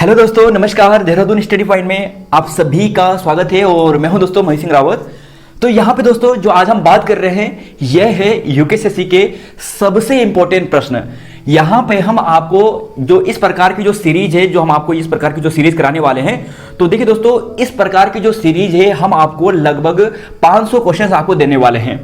Hello दोस्तों, नमस्कार। Dehradun study point में आप सभी का स्वागत है और मैं हूं दोस्तों महेश सिंह रावत। तो यहाँ पे दोस्तों जो आज हम बात कर रहे हैं यह है यूकेएसएससी के सबसे इंपॉर्टेंट प्रश्न। यहाँ पे हम आपको जो इस प्रकार की जो सीरीज है, जो हम आपको इस प्रकार की जो सीरीज कराने वाले हैं, तो देखिए दोस्तों इस प्रकार की जो सीरीज है हम आपको लगभग 500 क्वेश्चंस आपको देने वाले हैं।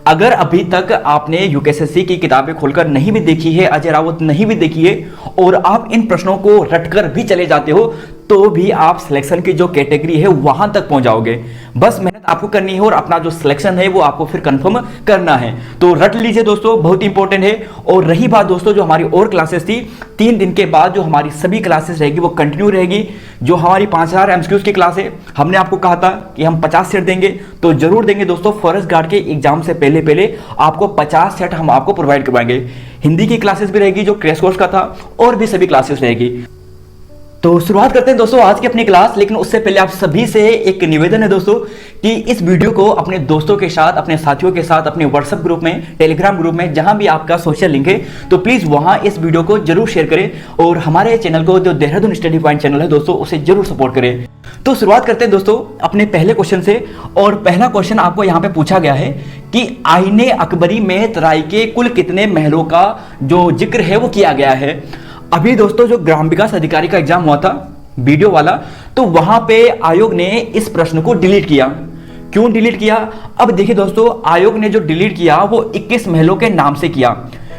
अगर अभी तक आपने यूकेएसएससी की किताबें खोलकर नहीं भी देखी है, अजय रावत नहीं भी देखी है और आप इन प्रश्नों को रटकर भी चले जाते हो, तो भी आप सिलेक्शन की जो कैटेगरी है वहां तक पहुंच जाओगे। बस मेहनत आपको करनी है और अपना जो सिलेक्शन है वो आपको फिर कंफर्म करना है। तो रट लीजिए दोस्तों, बहुत इंपॉर्टेंट है। और रही बात दोस्तों जो हमारी और क्लासेस थी, 3 दिन के बाद जो हमारी सभी क्लासेस रहेगी वो कंटिन्यू रहेगी। जो हमारी 5000 एमसीक्यूज की क्लास है, हमने आपको कहा था कि हम 50 सेट देंगे, तो जरूर देंगे दोस्तों। फॉरेस्ट गार्ड के एग्जाम से पहले आपको 50 सेट हम आपको प्रोवाइड करवाएंगे। हिंदी की क्लासेस भी रहेगी जो क्रैश कोर्स का था, और भी सभी क्लासेस रहेगी। तो शुरुआत करते हैं दोस्तों आज की अपनी क्लास। लेकिन उससे पहले आप सभी से एक निवेदन है दोस्तों कि इस वीडियो को अपने दोस्तों के साथ, अपने साथियों के साथ, अपने व्हाट्सएप ग्रुप में, टेलीग्राम ग्रुप में, जहां भी आपका सोशल लिंक है, तो प्लीज वहां इस वीडियो को जरूर शेयर करें और हमारे चैनल को, जो देहरादून स्टडी पॉइंट चैनल है दोस्तों, उसे जरूर सपोर्ट करें। तो शुरुआत करते हैं दोस्तों अपने पहले क्वेश्चन से। और पहला क्वेश्चन आपको यहाँ पे पूछा गया है कि आईने अकबरी में तराई के कुल कितने महलों का जो जिक्र है वो किया गया है। अभी दोस्तों जो ग्राम विकास अधिकारी का एग्जाम हुआ था वीडियो वाला, तो वहां पे आयोग ने इस प्रश्न को डिलीट किया। क्यों डिलीट किया? अब देखिए दोस्तों, आयोग ने जो डिलीट किया वो 21 महलों के नाम से किया,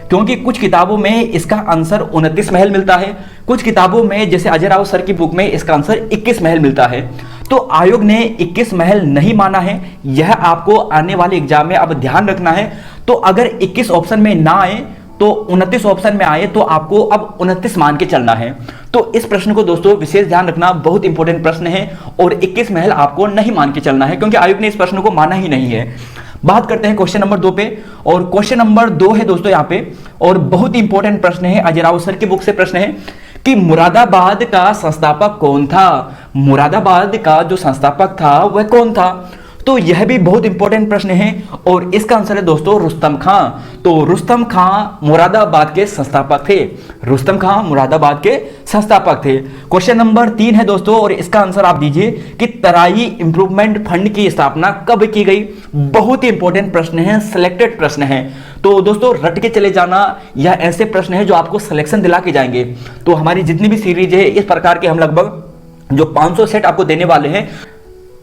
क्योंकि कुछ किताबों में इसका आंसर 29 महल मिलता है, कुछ किताबों में जैसे अजय राव सर की बुक में इसका आंसर 21 महल मिलता है। तो आयोग ने 21 महल नहीं माना है। यह आपको आने वाले एग्जाम में अब ध्यान रखना है। तो अगर 21 ऑप्शन में ना आए तो 29 ऑप्शन में आए तो आपको अब 29 मान के चलना है। तो इस प्रश्न को दोस्तों विशेष ध्यान रखना, बहुत इंपॉर्टेंट प्रश्न है। और 21 महल आपको नहीं मान के चलना है, क्योंकि आयोग ने इस प्रश्न को माना ही नहीं है। बात करते हैं क्वेश्चन नंबर 2 पे। और क्वेश्चन नंबर 2 है दोस्तों यहाँ पे, और बहुत इंपॉर्टेंट प्रश्न है, अजय राव सर की बुक से प्रश्न है कि मुरादाबाद का संस्थापक कौन था। मुरादाबाद का जो संस्थापक था वह कौन था? तो यह भी बहुत इंपॉर्टेंट प्रश्न है और इसका आंसर है दोस्तों रुस्तम खां। तो रुस्तम खां मुरादाबाद के संस्थापक थे। रुस्तम खां मुरादाबाद के संस्थापक थे। क्वेश्चन नंबर 3 है दोस्तों, और इसका आंसर आप दीजिए कि तराई इंप्रूवमेंट फंड की स्थापना कब की गई। बहुत ही इंपॉर्टेंट प्रश्न है, सिलेक्टेड प्रश्न है। तो दोस्तों रट के चले जाना, यह ऐसे प्रश्न है जो आपको सिलेक्शन दिला के जाएंगे। तो हमारी जितनी भी सीरीज है इस प्रकार के हम लगभग जो 500 सेट आपको देने वाले हैं,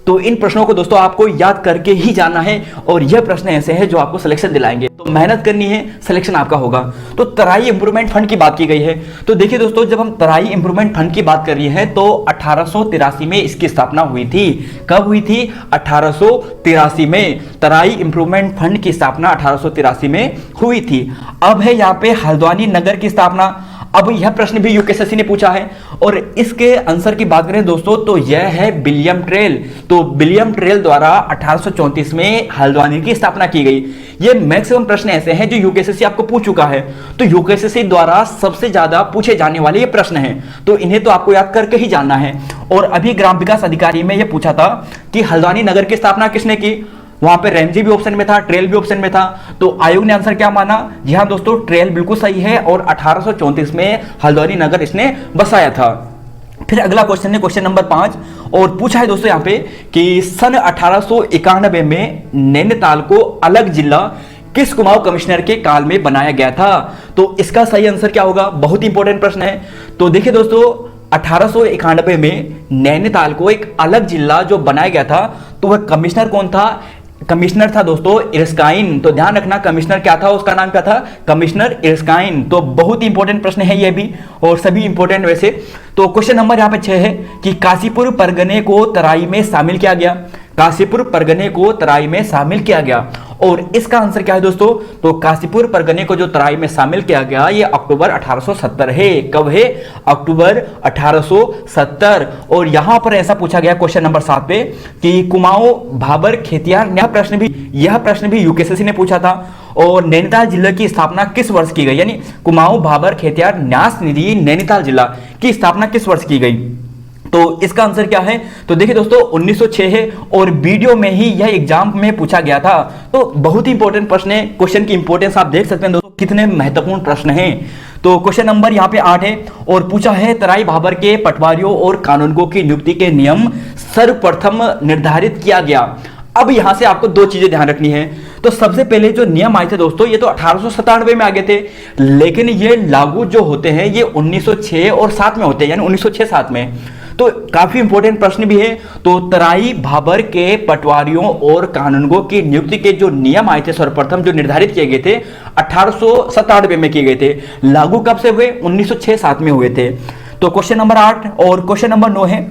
तो इन प्रश्नों को दोस्तों आपको याद करके ही जाना है। और यह प्रश्न ऐसे हैं जो आपको सिलेक्शन दिलाएंगे, तो मेहनत करनी है, सिलेक्शन आपका होगा। तो तराई इंप्रूवमेंट फंड की बात की गई है। तो देखिए दोस्तों, जब हम तराई इंप्रूवमेंट फंड की बात कर रही है तो 1883 में इसकी स्थापना हुई थी। कब हुई थी? 1883 में तराई इंप्रूवमेंट फंड की स्थापना 1883 में हुई थी। अब है यहाँ पे हल्द्वानी नगर की स्थापना। अब यह प्रश्न भी यूकेएसएससी ने पूछा है और इसके आंसर की बात करें दोस्तों तो यह है विलियम ट्रेल। तो विलियम ट्रेल द्वारा 1834 में हल्द्वानी की स्थापना की गई। ये मैक्सिमम प्रश्न ऐसे हैं जो यूकेएसएससी आपको पूछ चुका है। तो यूकेएसएससी द्वारा सबसे ज्यादा पूछे जाने वाले ये प्रश्न हैं, तो इन्हें तो आपको याद करके ही जानना है। और अभी ग्राम विकास अधिकारी में यह पूछा था कि हल्द्वानी नगर की स्थापना किसने की। वहां पे रेमजी भी ऑप्शन में था, ट्रेल भी ऑप्शन में था। तो आयोग ने आंसर क्या माना? जी हाँ दोस्तों, ट्रेल बिल्कुल सही है और 1834 में हल्द्वानी नगर इसने बसाया था। फिर अगला क्वेश्चन है क्वेश्चन नंबर 5, और पूछा है दोस्तों यहाँ पे कि सन 1891 में नैनीताल को अलग जिला किस कुमाऊं कमिश्नर के काल में बनाया गया था। तो इसका सही आंसर क्या होगा? बहुत इंपॉर्टेंट प्रश्न है। तो देखिए दोस्तों, 1891 में नैनीताल को एक अलग जिला जो बनाया गया था, तो वह कमिश्नर कौन था? कमिश्नर था दोस्तों इरस्काइन। तो ध्यान रखना, कमिश्नर क्या था, उसका नाम क्या था? कमिश्नर इरस्काइन। तो बहुत ही इंपॉर्टेंट प्रश्न है ये भी, और सभी इंपॉर्टेंट वैसे। तो क्वेश्चन नंबर यहाँ पे 6 है कि काशीपुर परगने को तराई में शामिल किया गया। काशीपुर परगने को तराई में शामिल किया गया, और इसका आंसर क्या है दोस्तों? तो काशीपुर परगने को जो तराई में शामिल किया गया ये अक्टूबर 1870 है। कब है? अक्टूबर 1870। और यहां पर ऐसा पूछा गया क्वेश्चन नंबर 7 पे कि कुमाऊं भाबर खेतियार, यह प्रश्न भी यूकेएसएससी ने पूछा था। और नैनीताल जिले की स्थापना किस वर्ष की गई, यानी कुमाऊं भाबर खेतियार न्यास निधि नैनीताल जिला की स्थापना किस वर्ष की गई। तो इसका आंसर क्या है? तो देखिए दोस्तों 1906 है, और वीडियो में ही यह एग्जाम में पूछा गया था। तो बहुत ही इंपॉर्टेंट प्रश्न है। क्वेश्चन की इंपॉर्टेंस आप देख सकते हैं दोस्तों, कितने महत्वपूर्ण प्रश्न हैं। तो क्वेश्चन नंबर यहाँ पे 8 है और पूछा है तराई भाबर के पटवारियों और कानूनगो की नियुक्ति के नियम सर्वप्रथम निर्धारित किया गया। अब यहां से आपको दो चीजें ध्यान रखनी है। तो सबसे पहले जो नियम आए थे दोस्तों, ये तो 1897 में आ गए थे, लेकिन ये लागू जो होते हैं ये 1906 और 7 में होते हैं, यानी 1906-7 में। तो काफी इंपॉर्टेंट प्रश्न भी है। तो तराई भाबर के पटवारियों और कानूनगो की नियुक्ति के जो नियम आए थे सर्वप्रथम जो निर्धारित किए गए थे 1897 में किए गए थे, लागू कब से हुए? 1906-7 में हुए थे। तो क्वेश्चन नंबर 8 और क्वेश्चन नंबर 9 है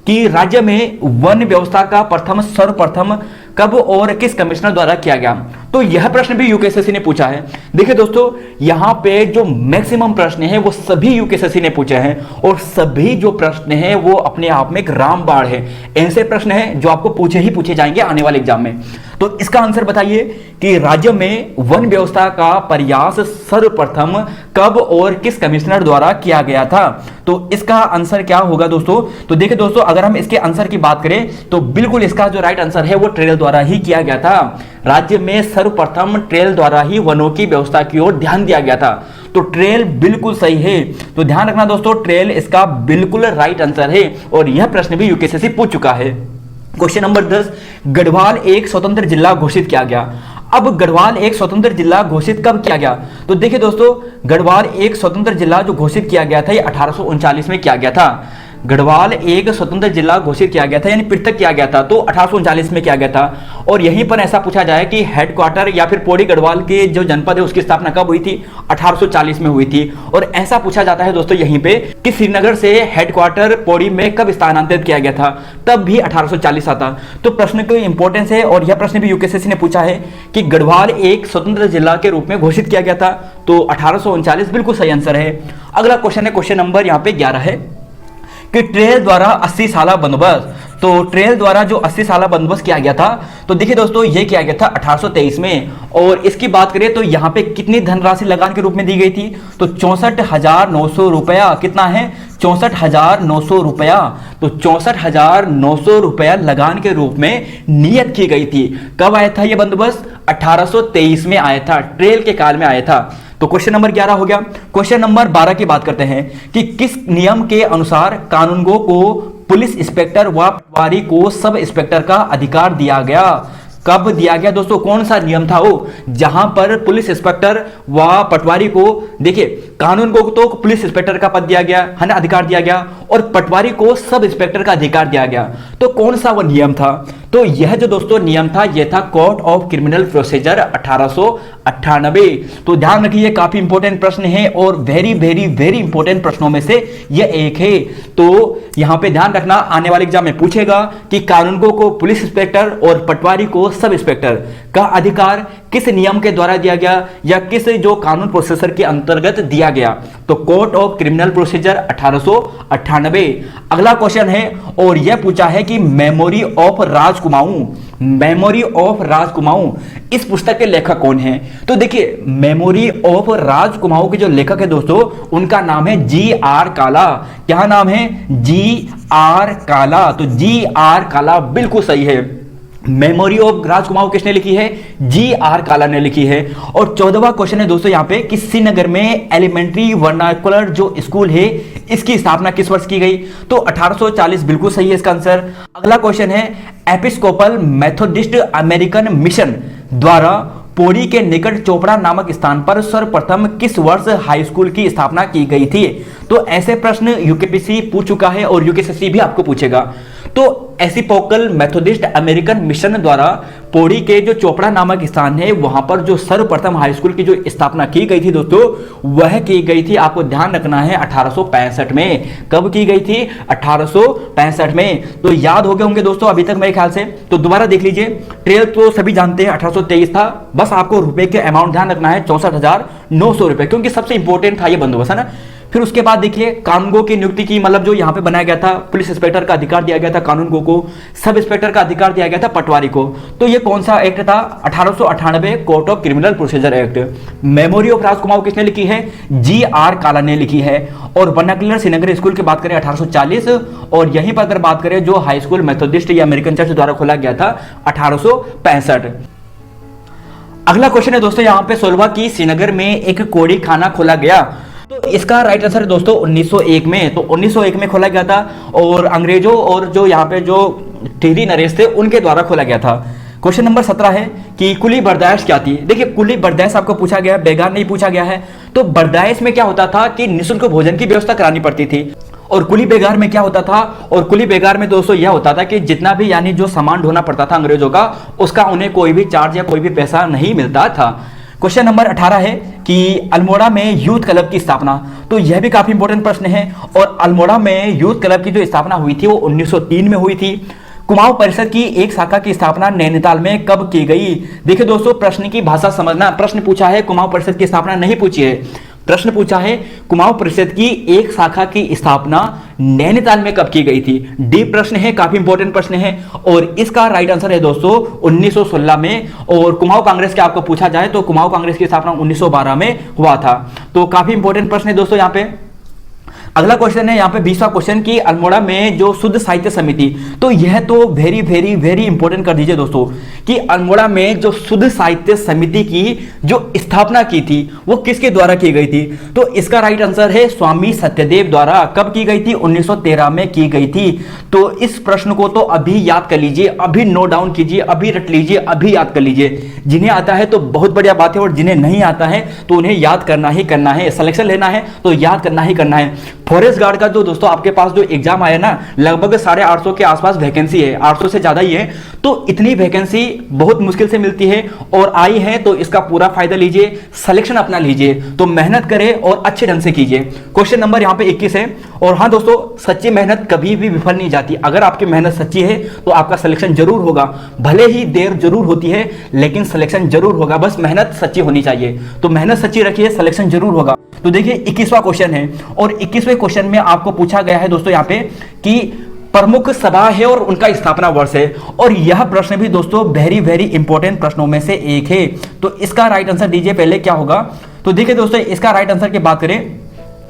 कि राज्य में वन व्यवस्था का सर्वप्रथम कब और किस कमिश्नर द्वारा किया गया। तो यह प्रश्न भी यूकेएसएससी ने पूछा है। देखिए दोस्तों, यहां पे जो मैक्सिमम प्रश्न है वो सभी यूकेएसएससी ने पूछे हैं और सभी जो प्रश्न है वो अपने आप में एक रामबाण है। ऐसे प्रश्न है जो आपको पूछे जाएंगे आने वाले एग्जाम में। तो इसका आंसर बताइए कि राज्य में वन व्यवस्था का प्रयास सर्वप्रथम कब और किस कमिश्नर द्वारा किया गया था। तो इसका आंसर क्या होगा दोस्तों? तो देखिए दोस्तों, अगर हम इसके आंसर की बात करें तो बिल्कुल इसका जो राइट आंसर है वो ट्रेल द्वारा ही किया गया था। राज्य में सर्वप्रथम ट्रेल द्वारा ही वनों की व्यवस्था की ओर ध्यान दिया गया था। तो ट्रेल बिल्कुल सही है। तो ध्यान रखना दोस्तों, ट्रेल इसका बिल्कुल राइट आंसर है और यह प्रश्न भी यूकेएसएससी पूछ चुका है। क्वेश्चन नंबर 10, गढ़वाल एक स्वतंत्र जिला घोषित किया गया। अब गढ़वाल एक स्वतंत्र जिला घोषित कब किया गया? तो देखिए दोस्तों, गढ़वाल एक स्वतंत्र जिला जो घोषित किया गया था ये 1839 में किया गया था। गढ़वाल एक स्वतंत्र जिला घोषित किया गया था, यानी पृथक किया गया था, तो 1839 में किया गया था। और यहीं पर ऐसा पूछा जाए कि हेडक्वार्टर या फिर पौड़ी गढ़वाल के जो जनपद है उसकी स्थापना कब हुई थी? 1840 में हुई थी। और ऐसा पूछा जाता है दोस्तों यहीं पे कि श्रीनगर से हेडक्वार्टर पौड़ी में कब स्थानांतरित किया गया था? तब भी 1840 आता। तो प्रश्न की इंपॉर्टेंस है और यह प्रश्न भी यूकेएसएससी ने पूछा है कि गढ़वाल एक स्वतंत्र जिला के रूप में घोषित किया गया था, तो 1839 बिल्कुल सही आंसर है। अगला क्वेश्चन है, क्वेश्चन नंबर यहाँ पे 11 है कि ट्रेल द्वारा 80 साला बंदोबस्त। तो ट्रेल द्वारा जो 80 साला बंदोबस्त किया गया था, तो देखिए दोस्तों ये किया गया था 1823 में। और इसकी बात करें तो यहाँ पे कितनी धनराशि लगान के रूप में दी गई थी? तो 64,900 रुपया। कितना है? 64,900 रुपया। तो 64,900 रुपया लगान के रूप में नियत की गई थी। कब आया था यह बंदोबस्त? 1823 में आया था, ट्रेल के काल में आया था। तो क्वेश्चन नंबर 11 हो गया। क्वेश्चन नंबर 12 की बात करते हैं कि किस नियम के अनुसार कानूनगो को पुलिस इंस्पेक्टर व पटवारी को सब इंस्पेक्टर का अधिकार दिया गया? कब दिया गया दोस्तों? कौन सा नियम था वो जहां पर पुलिस इंस्पेक्टर व पटवारी को, देखिए कानून को तो पुलिस इंस्पेक्टर का पद दिया गया है ना, अधिकार दिया गया, और पटवारी को सब इंस्पेक्टर का अधिकार दिया गया। तो कौन सा वो नियम था? तो यह जो दोस्तों नियम था यह था कोड ऑफ क्रिमिनल प्रोसीजर 1898। तो ध्यान रखिए, काफी इंपॉर्टेंट प्रश्न है और वेरी वेरी वेरी इंपॉर्टेंट प्रश्नों में से यह एक है। तो यहां पे ध्यान रखना, आने वाले एग्जाम में पूछेगा कि कानूनगो को पुलिस इंस्पेक्टर और पटवारी को सब इंस्पेक्टर का अधिकार किस नियम के द्वारा दिया गया या किस जो कानून प्रोसेसर के अंतर्गत दिया गया? तो कोड ऑफ क्रिमिनल प्रोसीजर 1898। अगला क्वेश्चन है और यह पूछा है कि मेमोरी ऑफ राजकुमाऊं, मेमोरी ऑफ राजकुमाऊं इस पुस्तक के लेखक कौन हैं? तो देखिए मेमोरी ऑफ राजकुमाऊं के जो लेखक है दोस्तों उनका नाम है जी.आर. काला। क्या नाम है? जी.आर. काला। तो जी.आर. काला बिल्कुल सही है। मेमोरी ऑफ राजकुमार किसने लिखी है? जी.आर. काला ने लिखी है। और 14वां क्वेश्चन है दोस्तों यहाँ पे कि श्रीनगर में एलिमेंट्री वर्नाकुलर जो स्कूल है इसकी स्थापना किस वर्ष की गई? तो 1840 बिल्कुल सही है इसका आंसर। अगला क्वेश्चन है एपिस्कोपल मेथोडिस्ट अमेरिकन मिशन द्वारा पौड़ी के निकट चोपड़ा नामक स्थान पर सर्वप्रथम किस वर्ष हाई स्कूल की स्थापना की गई थी? तो ऐसे प्रश्न यूकेपीसी पूछ चुका है और यूकेएसएससी भी आपको पूछेगा। तो एपिस्कोपल मेथोडिस्ट अमेरिकन मिशन द्वारा पौड़ी के जो चोपड़ा नामक स्थान है वहां पर जो सर्वप्रथम हाई स्कूल की जो स्थापना की गई थी दोस्तों वह की गई थी, आपको ध्यान रखना है 1865 में। कब की गई थी? 1865 में। तो याद हो गए होंगे दोस्तों अभी तक मेरे ख्याल से। तो दोबारा देख लीजिए, ट्रेल तो सभी जानते हैं 1823 था, बस आपको रुपए के अमाउंट ध्यान रखना है 64,900 रुपए, क्योंकि सबसे इंपॉर्टेंट था ये बंदोबस्त, है ना। फिर उसके बाद देखिए कानूनगो की नियुक्ति की, मतलब जो यहाँ पे बनाया गया था पुलिस इंस्पेक्टर का अधिकार दिया गया था कानूनगो को, सब इंस्पेक्टर का अधिकार दिया गया था पटवारी को। तो ये कौन सा एक्ट था? 1898 code of criminal procedure act. Memory of Rajkumar किसने लिखी है? जी.आर. काला ने लिखी है। और वर्नाकुलर श्रीनगर स्कूल की बात करें 1840, और यहीं पर अगर बात करें जो हाई स्कूल मेथोडिस्ट या अमेरिकन चर्च द्वारा खोला गया था 1865। अगला क्वेश्चन है दोस्तों यहाँ पे 16वां की श्रीनगर में एक कोड़ी खाना खोला गया। तो इसका राइट आंसर है दोस्तों 1901 में। तो 1901 में खोला गया था और अंग्रेजों और जो यहाँ पे जो टिहरी नरेश थे उनके द्वारा खोला गया था। क्वेश्चन नंबर 17 है कि कुली बर्दाश्त क्या थी। देखिए कुली बर्दाश्त आपको पूछा गया है, बेगार नहीं पूछा गया है। तो बर्दाश्त में क्या होता था कि निःशुल्क भोजन की व्यवस्था करानी पड़ती थी। और कुली बेगार में क्या होता था, और कुली बेगार में दोस्तों यह होता था कि जितना भी यानी जो सामान ढोना पड़ता था अंग्रेजों का, उसका उन्हें कोई भी चार्ज या कोई भी पैसा नहीं मिलता था। क्वेश्चन नंबर 18 है कि अल्मोड़ा में यूथ क्लब की स्थापना। तो यह भी काफी इंपॉर्टेंट प्रश्न है। और अल्मोड़ा में यूथ क्लब की जो स्थापना हुई थी वो 1903 में हुई थी। कुमाऊं परिषद की एक शाखा की स्थापना नैनीताल में कब की गई। देखिए दोस्तों प्रश्न की भाषा समझना। प्रश्न पूछा है कुमाऊं परिषद की स्थापना नहीं पूछी है, प्रश्न पूछा है कुमाऊं परिषद की एक शाखा की स्थापना नैनीताल में कब की गई थी। डीप प्रश्न है, काफी इंपॉर्टेंट प्रश्न है। और इसका राइट आंसर है दोस्तों 1916 में। और कुमाऊं कांग्रेस के आपको पूछा जाए तो कुमाऊं कांग्रेस की स्थापना 1912 में हुआ था। तो काफी इंपॉर्टेंट प्रश्न है दोस्तों यहाँ पे। अगला क्वेश्चन है यहाँ पे 20वां क्वेश्चन की अल्मोड़ा में जो शुद्ध साहित्य समिति। तो यह तो वेरी वेरी वेरी इंपॉर्टेंट कर दीजिए दोस्तों कि अल्मोड़ा में जो शुद्ध साहित्य समिति की जो स्थापना की थी वो किसके द्वारा की गई थी। तो इसका राइट आंसर है स्वामी सत्यदेव द्वारा। कब की गई थी, 1913 में की गई थी। तो इस प्रश्न को तो अभी याद कर लीजिए, अभी नोट डाउन कीजिए, अभी रट लीजिए, अभी याद कर लीजिए। जिन्हें आता है तो बहुत बढ़िया बात है और जिन्हें नहीं आता है तो उन्हें याद करना ही करना है। सिलेक्शन लेना है तो याद करना ही करना है। फॉरेस्ट गार्ड का जो दोस्तों आपके पास जो एग्जाम आया ना, लगभग 850 के आसपास वैकेंसी है, 800 से ज्यादा ही है। तो इतनी वैकेंसी बहुत मुश्किल से मिलती है और आई है, तो इसका पूरा फायदा लीजिए, सिलेक्शन अपना लीजिए। तो मेहनत करें और अच्छे ढंग से कीजिए। क्वेश्चन नंबर यहाँ पे 21 है। और हाँ दोस्तों, सच्ची मेहनत कभी भी विफल नहीं जाती। अगर आपकी मेहनत सच्ची है तो आपका सिलेक्शन जरूर होगा, भले ही देर जरूर होती है लेकिन सिलेक्शन जरूर होगा। बस मेहनत सच्ची होनी चाहिए। तो मेहनत सच्ची रखिए, सिलेक्शन जरूर होगा। तो देखिए 21वां क्वेश्चन है और 21वें क्वेश्चन में आपको पूछा गया है दोस्तों यहाँ पे कि प्रमुख सभा है और उनका स्थापना वर्ष है। और यह प्रश्न भी दोस्तों वेरी वेरी इंपॉर्टेंट प्रश्नों में से एक है। तो इसका राइट आंसर दीजिए पहले क्या होगा। तो देखिए दोस्तों इसका राइट आंसर की बात करें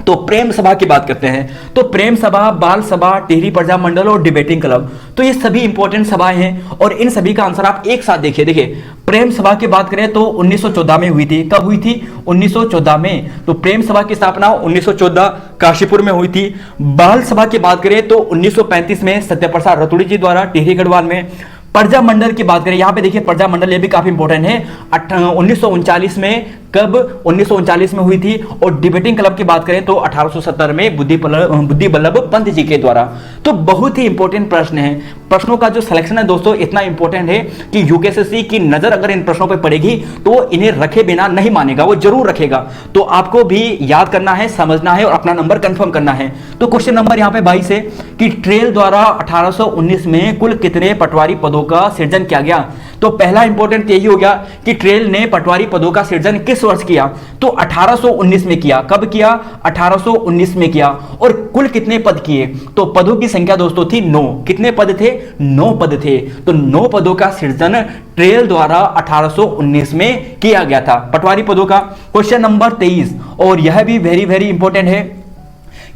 तो प्रेम सभा की बात करते हैं। तो प्रेम सभा, बाल सभा, टिहरी प्रजा मंडल और डिबेटिंग क्लब, तो ये सभी इंपॉर्टेंट सभाएं हैं और इन सभी का आंसर आप एक साथ देखिए। देखिए प्रेम सभा की बात करें तो 1914 में हुई थी। कब हुई थी, 1914 में। तो प्रेम सभा की स्थापना 1914 काशीपुर में हुई थी। बाल सभा की बात करें तो 1935 में सत्यप्रसाद रतुड़ी जी द्वारा टिहरी गढ़वाल में। प्रजा मंडल की बात करें, यहां पे देखिए प्रजा मंडल, ये भी काफी इंपॉर्टेंट है, 1939 में। कब, 1939 में हुई थी। और डिबेटिंग क्लब की बात करें तो 1870 में बुद्धि बल्लभ पंत जी के द्वारा। तो बहुत ही इंपॉर्टेंट प्रश्न है। प्रश्नों का जो सिलेक्शन है दोस्तों इतना इंपॉर्टेंट है कि यूकेएसएससी की नजर अगर इन प्रश्नों पर पड़ेगी तो इन्हें रखे बिना नहीं मानेगा, वो जरूर रखेगा। तो आपको भी याद करना है, समझना है और अपना नंबर कंफर्म करना है। तो क्वेश्चन नंबर यहाँ पे 22 है कि ट्रेल द्वारा 1819 में कुल कितने पटवारी पदों का सृजन किया गया। तो पहला इंपॉर्टेंट यही हो गया कि ट्रेल ने पटवारी पदों का सृजन किस वर्ष किया। तो 1819 में किया। कब किया, 1819 में किया। और कुल कितने पद किए, तो पदों की संख्या दोस्तों थी 9। कितने पद थे, 9 पद थे। तो 9 पदों का सृजन ट्रेल द्वारा 1819 में किया गया था, पटवारी पदों का। क्वेश्चन नंबर 23 और यह भी वेरी वेरी इंपॉर्टेंट है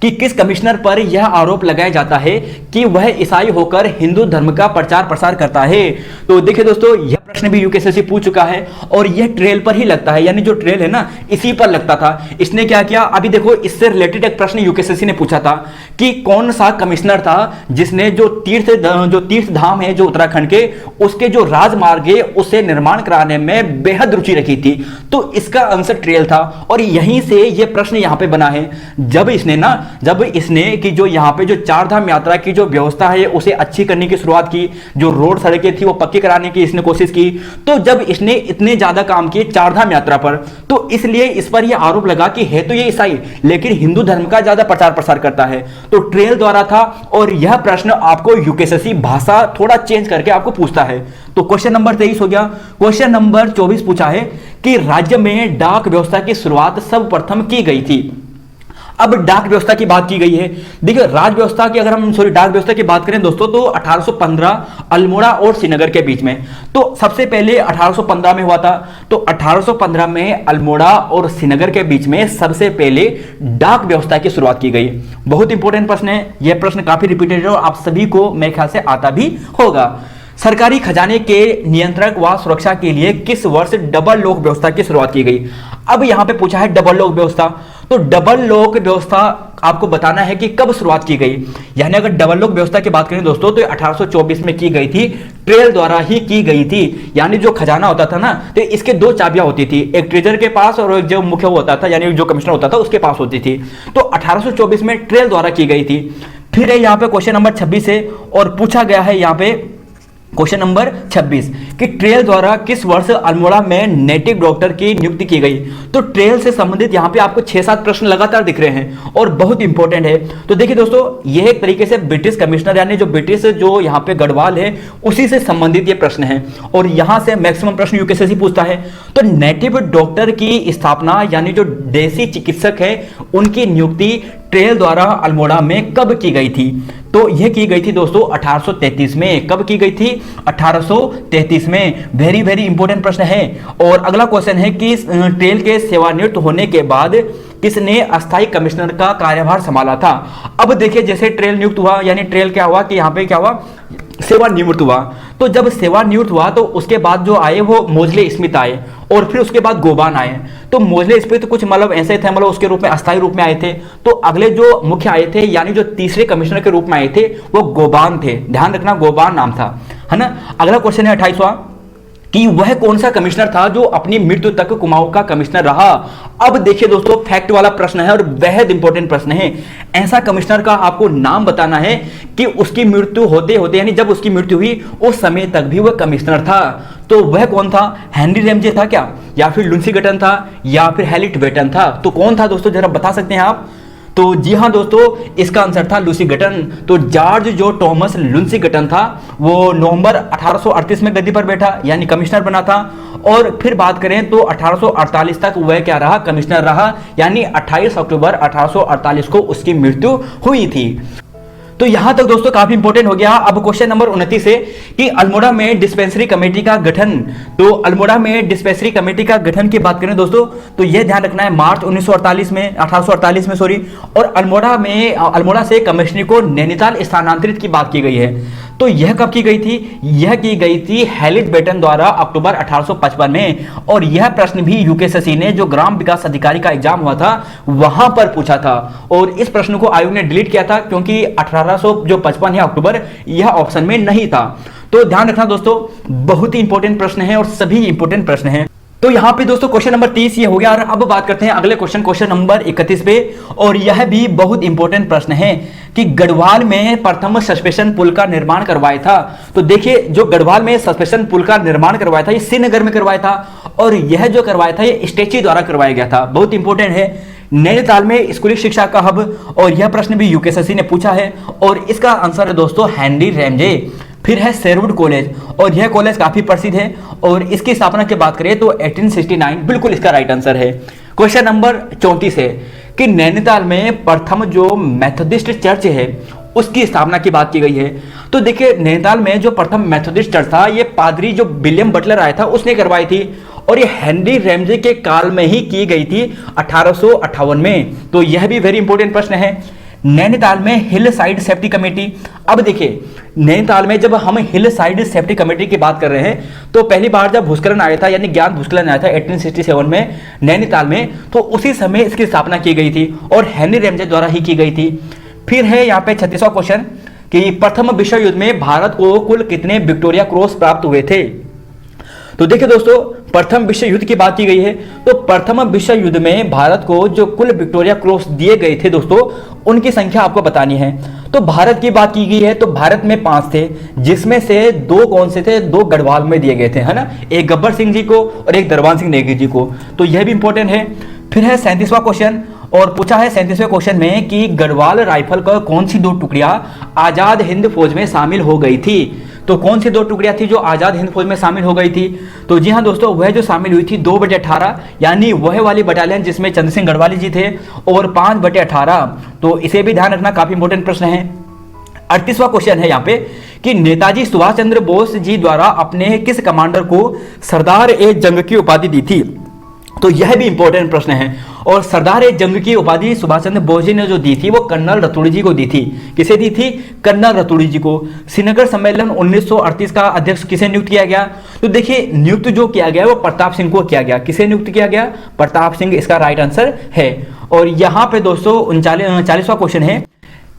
कि किस कमिश्नर पर यह आरोप लगाया जाता है कि वह ईसाई होकर हिंदू धर्म का प्रचार प्रसार करता है। तो देखिए दोस्तों यह प्रश्न भी यूकेएसएससी पूछ चुका है और यह ट्रेल पर ही लगता है, यानी जो ट्रेल है ना इसी पर लगता था। इसने क्या किया, अभी देखो इससे रिलेटेड एक प्रश्न यूकेएसएससी ने पूछा था कि कौन सा कमिश्नर था जिसने जो तीर्थ धाम है जो उत्तराखंड के, उसके जो राजमार्ग है उसे निर्माण कराने में बेहद रुचि रखी थी। तो इसका आंसर ट्रेल था और यहीं से यह प्रश्न यहां पे बना है। जब इसने कि जो यहाँ पे जो चार धाम यात्रा की जो व्यवस्था है उसे अच्छी करने की शुरुआत की, जो रोड सड़कें थी वो पक्की कराने की इसने कोशिश की। तो जब इसने इतने ज्यादा काम किए चार धाम यात्रा पर, तो इसलिए इस पर यह आरोप लगा कि है तो ये ईसाई लेकिन हिंदू धर्म का ज्यादा प्रचार प्रसार करता है। तो ट्रेल द्वारा था और यह प्रश्न आपको यूकेएसएससी भाषा थोड़ा चेंज करके आपको पूछता है। तो क्वेश्चन नंबर 23 हो गया। क्वेश्चन नंबर 24 पूछा है कि राज्य में डाक व्यवस्था की शुरुआत सर्वप्रथम की गई थी। अब डाक व्यवस्था की बात की गई है। देखिए डाक व्यवस्था की बात करें दोस्तों तो 1815 अल्मोड़ा और श्रीनगर के बीच में। तो सबसे पहले 1815 में हुआ था। तो 1815 में अल्मोड़ा और श्रीनगर के बीच में सबसे पहले डाक व्यवस्था की शुरुआत की गई। बहुत इंपॉर्टेंट प्रश्न है, यह प्रश्न काफी रिपीटेड है और आप सभी को मेरे ख्याल से आता भी होगा। सरकारी खजाने के नियंत्रण व सुरक्षा के लिए किस वर्ष डबल लोक व्यवस्था की शुरुआत की गई। अब यहां पे पूछा है डबल लोक व्यवस्था। तो डबल लोक व्यवस्था आपको बताना है कि कब शुरुआत की गई। यानी अगर डबल लोक व्यवस्था की बात करें दोस्तों तो 1824 में की गई थी, ट्रेल द्वारा ही की गई थी। यानी जो खजाना होता था ना, तो इसके दो चाबियां होती थी, एक ट्रेजर के पास और एक जो मुख्य होता था यानी जो कमिश्नर होता था उसके पास होती थी। तो 1824 में ट्रेल द्वारा की गई थी। फिर है यहाँ पे क्वेश्चन नंबर 26 है और पूछा गया है यहाँ पे क्वेश्चन नंबर 26 कि ट्रेल द्वारा किस वर्ष अल्मोड़ा में नेटिव डॉक्टर की नियुक्ति की गई। तो ट्रेल से संबंधित यहां पे आपको 6-7 प्रश्न लगातार दिख रहे हैं और बहुत इंपॉर्टेंट है। तो देखिए दोस्तों, यह एक तरीके से ब्रिटिश कमिश्नर यानी जो ब्रिटिश जो यहां पे गढ़वाल है उसी से संबंधित ये प्रश्न है और यहां से मैक्सिमम प्रश्न यूपीएससी पूछता है। तो नेटिव डॉक्टर की स्थापना यानी जो देसी चिकित्सक है उनकी नियुक्ति ट्रेल द्वारा अल्मोड़ा में कब की गई थी। तो यह की गई थी दोस्तों 1833 में। कब की गई थी? 1833 में। वेरी वेरी इंपॉर्टेंट प्रश्न है। और अगला क्वेश्चन है कि ट्रेल के सेवानिवृत्त होने के बाद किसने अस्थायी कमिश्नर का कार्यभार संभाला था। अब देखिए, जैसे ट्रेल नियुक्त हुआ यानी ट्रेल क्या हुआ कि यहाँ पे क्या हुआ, सेवानिवृत्त हुआ। तो जब सेवानिवृत्त हुआ तो उसके बाद जो आए वो मोजले स्मिथ आए और फिर उसके बाद गोबान आए। तो मोजले स्मिथ कुछ मतलब ऐसे थे, मतलब उसके रूप में अस्थायी रूप में आए थे। तो अगले जो मुख्य आए थे यानी जो तीसरे कमिश्नर के रूप में आए थे वो गोबान थे। ध्यान रखना, गोबान नाम था, है ना। अगला क्वेश्चन है 28वां कि वह कौन सा कमिश्नर था जो अपनी मृत्यु तक कुमाऊं का कमिश्नर रहा। अब देखिए दोस्तों, फैक्ट वाला प्रश्न है और बेहद इंपॉर्टेंट प्रश्न है। ऐसा कमिश्नर का आपको नाम बताना है कि उसकी मृत्यु होते होते यानी जब उसकी मृत्यु हुई उस समय तक भी वह कमिश्नर था। तो वह कौन था? हेनरी रैमजे था क्या, या फिर लुंसी गटन था, या फिर हैलिट बेटन था? तो कौन था दोस्तों, जरा बता सकते हैं आप? तो जी हाँ दोस्तों, इसका आंसर था लूसी गटन। तो जॉर्ज जो टॉमस लुंसी गटन था वो नवंबर 1838 में गद्दी पर बैठा यानी कमिश्नर बना था। और फिर बात करें तो 1848 तक वह क्या रहा, कमिश्नर रहा। यानी 28 अक्टूबर 1848 को उसकी मृत्यु हुई थी। तो यहां तक दोस्तों काफी इंपॉर्टेंट हो गया। अब क्वेश्चन नंबर 29 है कि अल्मोड़ा में डिस्पेंसरी कमेटी का गठन। तो अल्मोड़ा में डिस्पेंसरी कमेटी का गठन की बात करें दोस्तों तो यह ध्यान रखना है मार्च 1848 में सॉरी। और अल्मोड़ा से कमिश्नरी को नैनीताल स्थानांतरित की बात की गई है। तो यह कब की गई थी? यह की गई थी हैलिट बेटन द्वारा अक्टूबर 1855 में। और यह प्रश्न भी यूकेएससी ने जो ग्राम विकास अधिकारी का एग्जाम हुआ था वहां पर पूछा था और इस प्रश्न को आयोग ने डिलीट किया था क्योंकि 1855 है अक्टूबर, यह ऑप्शन में नहीं था। तो ध्यान रखना दोस्तों, बहुत ही इंपॉर्टेंट प्रश्न है और सभी इंपॉर्टेंट प्रश्न है। तो यहां पे दोस्तों क्वेश्चन नंबर 30 ये हो गया। और अब बात करते हैं अगले क्वेश्चन नंबर 31 पे। और यह भी बहुत इंपॉर्टेंट प्रश्न है कि गढ़वाल में प्रथम सस्पेंशन पुल का निर्माण करवाया था। तो देखिए, जो गढ़वाल में सस्पेंशन पुल का निर्माण करवाया था ये श्रीनगर में करवाया था और यह जो करवाया था ये स्टेची द्वारा करवाया गया था। बहुत इंपॉर्टेंट है। नैनीताल में स्कूली शिक्षा का हब, और यह प्रश्न भी यूकेएससी ने पूछा है और इसका आंसर है दोस्तों हेनरी रैमजे। फिर है शेरवुड कॉलेज और यह कॉलेज काफी प्रसिद्ध है और इसकी स्थापना की बात करें तो 1869 बिल्कुल इसका राइट आंसर है। क्वेश्चन नंबर 34 है कि नैनीताल में प्रथम जो मेथोडिस्ट चर्च है उसकी स्थापना की बात की गई है। तो देखिए, नैनीताल में जो प्रथम मेथोडिस्ट चर्च था ये पादरी जो विलियम बटलर आया था उसने करवाई थी और ये हेनरी रैमजे के काल में ही की गई थी 1858 में। तो यह भी वेरी इंपॉर्टेंट प्रश्न है। नैनीताल में हिल साइड सेफ्टी कमेटी। अब देखिए, नैनीताल में जब हम हिल साइड सेफ्टी कमेटी की बात कर रहे हैं तो पहली बार जब भूस्खलन आया था यानी ज्ञान भूस्खलन आया था 1867 में नैनीताल में, तो उसी समय इसकी स्थापना की गई थी और हेनरी रैमजे द्वारा ही की गई थी। फिर है यहाँ पे 36वां क्वेश्चन कि प्रथम विश्व युद्ध में भारत को कुल कितने विक्टोरिया क्रॉस प्राप्त हुए थे। तो देखिए दोस्तों, प्रथम विश्व युद्ध की बात की गई है तो प्रथम विश्व युद्ध में भारत को जो कुल विक्टोरिया क्रॉस दिए गए थे दोस्तों उनकी संख्या आपको बतानी है। तो भारत की बात की गई है तो भारत में 5 थे, जिसमें से 2 कौन से थे, 2 गढ़वाल में दिए गए थे, है ना, एक गब्बर सिंह जी को और एक दरबान सिंह नेगी जी को। तो यह भी इंपॉर्टेंट है। फिर है 37वां क्वेश्चन और पूछा है 37वें क्वेश्चन में कि गढ़वाल राइफल का कौन सी 2 टुकड़ियां आजाद हिंद फौज में शामिल हो गई थी। तो कौन सी 2 टुकड़ियां थी जो आजाद हिंद फौज में शामिल हो गई थी। तो जी हाँ दोस्तों, वह जो शामिल हुई थी 2/18 यानी वह वाली बटालियन जिसमें चंद्र सिंह गढ़वाली जी थे और 5/18। तो इसे भी ध्यान रखना, काफी इंपॉर्टेंट प्रश्न है। 38वां क्वेश्चन है यहाँ पे कि नेताजी सुभाष चंद्र बोस जी द्वारा अपने किस कमांडर को सरदार ए जंग की उपाधि दी थी। तो यह भी इंपॉर्टेंट प्रश्न है। और सरदार ए जंग की उपाधि सुभाष चंद्र बोस जी ने जो दी थी वो कर्नल रतूड़ी जी को दी थी। किसे दी थी? कर्नल रतूड़ी जी को। श्रीनगर सम्मेलन 1938 का अध्यक्ष किसे नियुक्त किया गया? तो देखिए नियुक्त जो किया गया वो प्रताप सिंह को किया गया। किसे नियुक्त किया गया? प्रताप सिंह इसका राइट आंसर है। और यहाँ पे दोस्तों 39वां क्वेश्चन है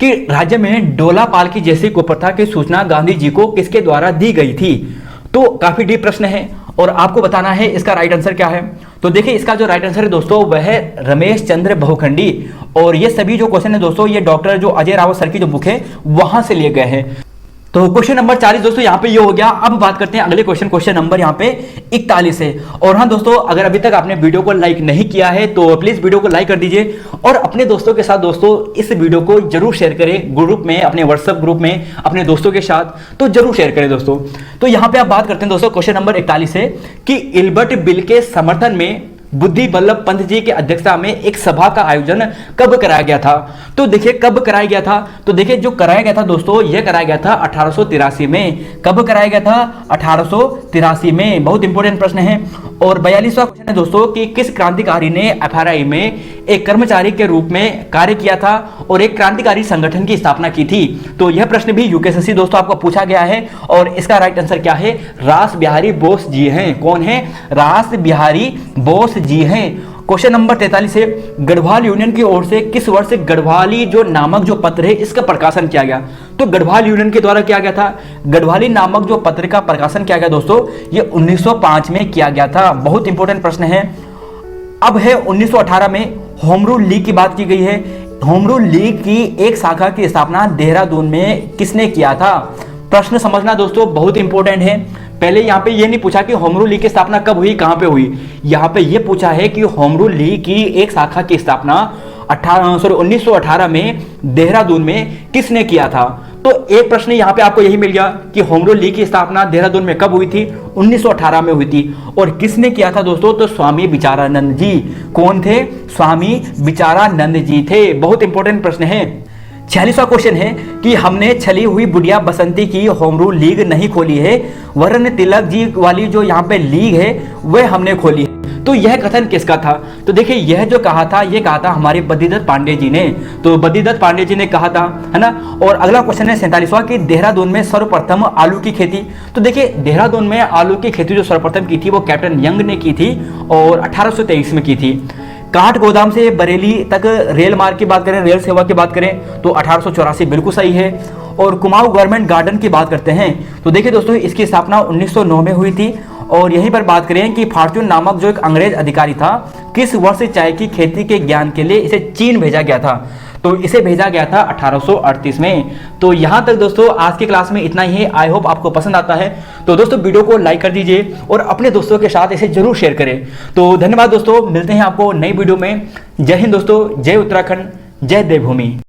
कि राज्य में डोला पाल की जैसी कुप्रथा की सूचना गांधी जी को किसके द्वारा दी गई थी? तो काफी डीप प्रश्न है और आपको बताना है इसका राइट आंसर क्या है। तो देखिए इसका जो राइट आंसर है दोस्तों वह है रमेश चंद्र बहुखंडी। और ये सभी जो क्वेश्चन है दोस्तों ये डॉक्टर जो अजय रावत सर की जो बुक है वहां से लिए गए हैं। तो क्वेश्चन नंबर 40 दोस्तों यहाँ पे ये हो गया। अब बात करते हैं अगले क्वेश्चन नंबर यहाँ पे 41 है। और हाँ दोस्तों, अगर अभी तक आपने वीडियो को लाइक नहीं किया है तो प्लीज वीडियो को लाइक कर दीजिए और अपने दोस्तों के साथ दोस्तों इस वीडियो को जरूर शेयर करें, ग्रुप में, अपने व्हाट्सएप ग्रुप में अपने दोस्तों के साथ तो जरूर शेयर करें दोस्तों। तो यहाँ पे आप बात करते हैं दोस्तों क्वेश्चन नंबर 41 है कि इल्बर्ट बिल के समर्थन में बुद्धि बल्लभ पंत जी की अध्यक्षता में एक सभा का आयोजन कब कराया गया था? तो देखिए कब कराया गया था? तो देखिए जो कराया गया था दोस्तों यह कराया गया था 1883 में। कब कराया गया था? 1883 में। बहुत इंपॉर्टेंट प्रश्न है। और 42वां क्वेश्चन है दोस्तों कि किस क्रांतिकारी ने एफआरआई में एक कर्मचारी के रूप में कार्य किया था और एक क्रांतिकारी संगठन की स्थापना की थी? तो यह प्रश्न भी यूकेएसएससी दोस्तों आपको पूछा गया है और इसका राइट आंसर क्या है? रास बिहारी बोस जी हैं। कौन है? रास बिहारी बोस जी हैं। क्वेश्चन नंबर 43 है गढ़वाल यूनियन की ओर से किस वर्ष गढ़वाली जो नामक जो पत्र है इसका प्रकाशन किया गया? तो गढ़वाल यूनियन के द्वारा किया गया था। गढ़वाली नामक जो पत्र का प्रकाशन किया गया दोस्तों ये 1905 में किया गया था। बहुत इंपॉर्टेंट प्रश्न है। अब है 1918 में होम रूल लीग की बात की गई है। होम रूल लीग की एक शाखा की स्थापना देहरादून में किसने किया था? प्रश्न समझना दोस्तों बहुत इंपॉर्टेंट है। पहले यहाँ पे ये नहीं पूछा कि होम रूल लीग की स्थापना कब हुई, कहां पे हुई। यहाँ पे ये पूछा है कि होम रूल लीग की एक शाखा की स्थापना 1918 में देहरादून में किसने किया था? तो एक प्रश्न यहाँ पे आपको यही मिल गया कि होम रूल लीग की स्थापना देहरादून में कब हुई थी? 1918 में हुई थी। और किसने किया था दोस्तों? तो स्वामी विचारानंद जी। कौन थे? स्वामी विचारानंद जी थे। बहुत इंपॉर्टेंट प्रश्न है। 46वां क्वेश्चन है कि हमने छली हुई बुढ़िया बसंती की होम रूल लीग नहीं खोली है, वरन तिलक जी वाली जो यहाँ पे लीग है वह हमने खोली है। तो यह कथन किसका था? तो देखिए यह जो कहा था ये कहा था हमारे बद्रीदत्त पांडे जी ने। तो बद्रीदत्त पांडे जी ने कहा था, है ना। और अगला क्वेश्चन है 47वां कि देहरादून में सर्वप्रथम आलू की खेती। तो देखिए देहरादून में आलू की खेती जो सर्वप्रथम की थी वो कैप्टन यंग ने की थी और 1823 में की थी। काठ गोदाम से बरेली तक रेल मार्ग की बात करें, रेल सेवा की बात करें तो 1884 बिल्कुल सही है। और कुमाऊं गवर्नमेंट गार्डन की बात करते हैं तो देखिए दोस्तों इसकी स्थापना 1909 में हुई थी। और यहीं पर बात करें कि फॉर्च्यून नामक जो एक अंग्रेज अधिकारी था किस वर्ष चाय की खेती के ज्ञान के लिए इसे चीन भेजा गया था? तो इसे भेजा गया था 1838 में। तो यहां तक दोस्तों आज की क्लास में इतना ही है। आई होप आपको पसंद आता है। तो दोस्तों वीडियो को लाइक कर दीजिए और अपने दोस्तों के साथ इसे जरूर शेयर करें। तो धन्यवाद दोस्तों, मिलते हैं आपको नई वीडियो में। जय हिंद दोस्तों, जय उत्तराखंड, जय देवभूमि।